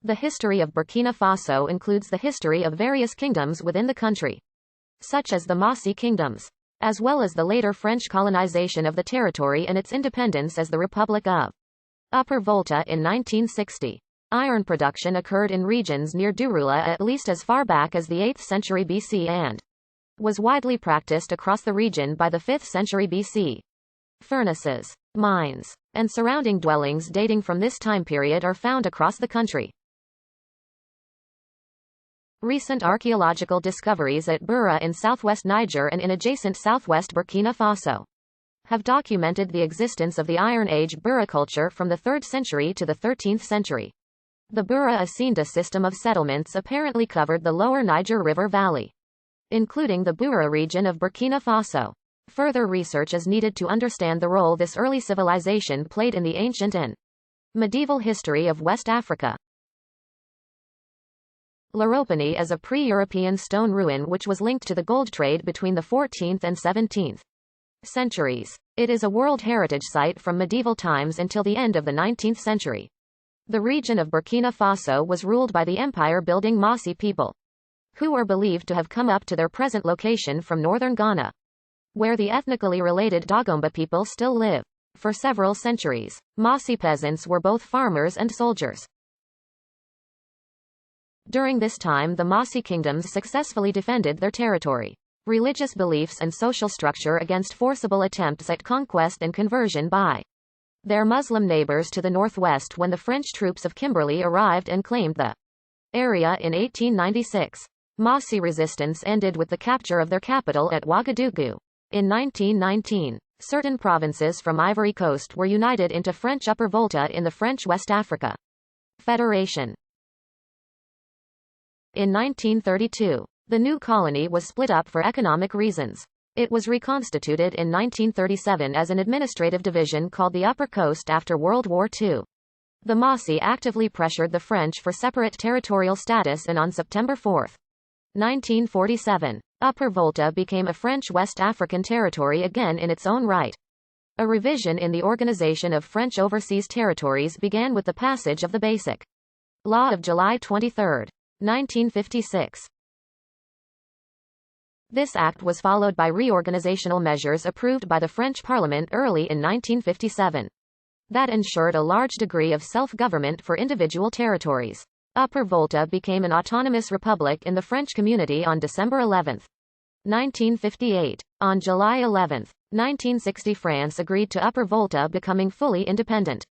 The history of Burkina Faso includes the history of various kingdoms within the country, such as the Mossi kingdoms, as well as the later French colonization of the territory and its independence as the Republic of Upper Volta in 1960. Iron production occurred in regions near Durula at least as far back as the 8th century BC and was widely practiced across the region by the 5th century BC. Furnaces, mines, and surrounding dwellings dating from this time period are found across the country. Recent archaeological discoveries at Bura in southwest Niger and in adjacent southwest Burkina Faso have documented the existence of the Iron Age Bura culture from the 3rd century to the 13th century. The Bura Asinda system of settlements apparently covered the lower Niger River Valley, including the Bura region of Burkina Faso. Further research is needed to understand the role this early civilization played in the ancient and medieval history of West Africa. Ropani is a pre-European stone ruin which was linked to the gold trade between the 14th and 17th centuries. It is a World Heritage Site from medieval times until the end of the 19th century. The region of Burkina Faso was ruled by the empire-building Mossi people, who are believed to have come up to their present location from northern Ghana, where the ethnically related Dagomba people still live. For several centuries, Mossi peasants were both farmers and soldiers. During this time the Mossi kingdoms successfully defended their territory, religious beliefs and social structure against forcible attempts at conquest and conversion by their Muslim neighbors to the northwest when the French troops of Kimberley arrived and claimed the area in 1896. Mossi resistance ended with the capture of their capital at Ouagadougou. In 1919, certain provinces from Ivory Coast were united into French Upper Volta in the French West Africa Federation. In 1932, the new colony was split up for economic reasons. It was reconstituted in 1937 as an administrative division called the Upper Coast after World War II. The Mossi actively pressured the French for separate territorial status, and on September 4, 1947, Upper Volta became a French West African territory again in its own right. A revision in the organization of French overseas territories began with the passage of the Basic Law of July 23, 1956. This act was followed by reorganizational measures approved by the French Parliament early in 1957 that ensured a large degree of self-government for individual territories. Upper Volta became an autonomous republic in the French community on December 11, 1958. On July 11, 1960, France agreed to Upper Volta becoming fully independent.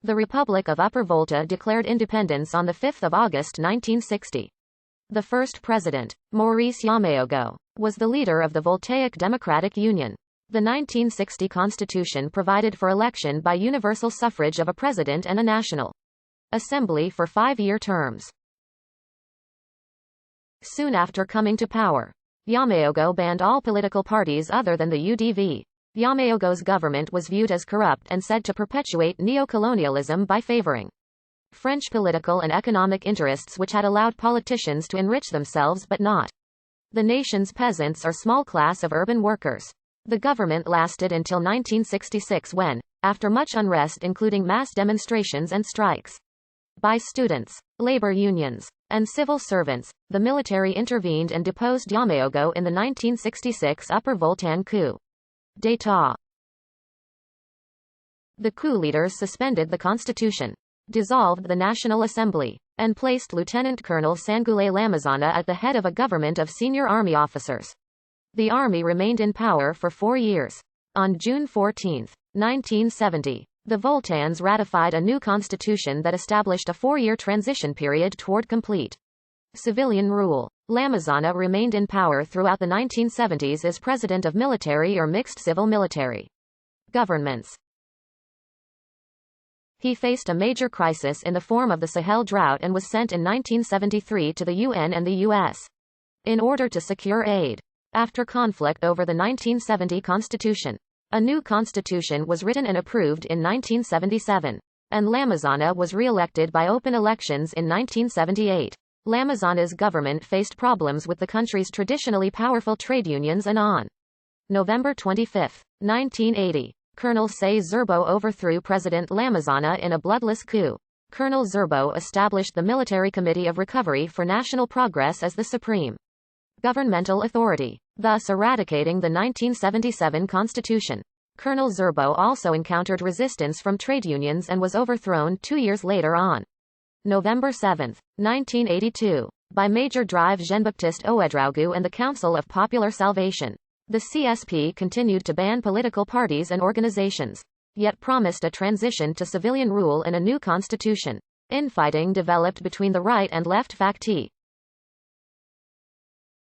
The Republic of Upper Volta declared independence on 5 August 1960. The first president, Maurice Yameogo, was the leader of the Voltaic Democratic Union. The 1960 constitution provided for election by universal suffrage of a president and a national assembly for 5-year terms. Soon after coming to power, Yameogo banned all political parties other than the UDV. Yameogo's government was viewed as corrupt and said to perpetuate neo-colonialism by favoring French political and economic interests which had allowed politicians to enrich themselves but not the nation's peasants or small class of urban workers. The government lasted until 1966 when, after much unrest including mass demonstrations and strikes by students, labor unions, and civil servants, the military intervened and deposed Yameogo in the 1966 Upper Voltan coup d'état. The coup leaders suspended the constitution, dissolved the National Assembly, and placed Lieutenant Colonel Sangoulé Lamazana at the head of a government of senior army officers. The army remained in power for 4 years. On June 14, 1970, the Voltans ratified a new constitution that established a 4-year transition period toward complete civilian rule. Lamazana remained in power throughout the 1970s as president of military or mixed civil-military governments. He faced a major crisis in the form of the Sahel drought and was sent in 1973 to the UN and the US in order to secure aid. After conflict over the 1970 constitution, a new constitution was written and approved in 1977, and Lamazana was re-elected by open elections in 1978. Lamazana's government faced problems with the country's traditionally powerful trade unions, and on November 25, 1980, Colonel Say Zerbo overthrew President Lamazana in a bloodless coup. Colonel Zerbo established the Military Committee of Recovery for National Progress as the supreme governmental authority, thus eradicating the 1977 constitution. Colonel Zerbo also encountered resistance from trade unions and was overthrown 2 years later on November 7, 1982, by Major Drive Jean-Baptiste Ouedraogo and the Council of Popular Salvation. The CSP continued to ban political parties and organizations, yet promised a transition to civilian rule and a new constitution. Infighting developed between the right and left facti.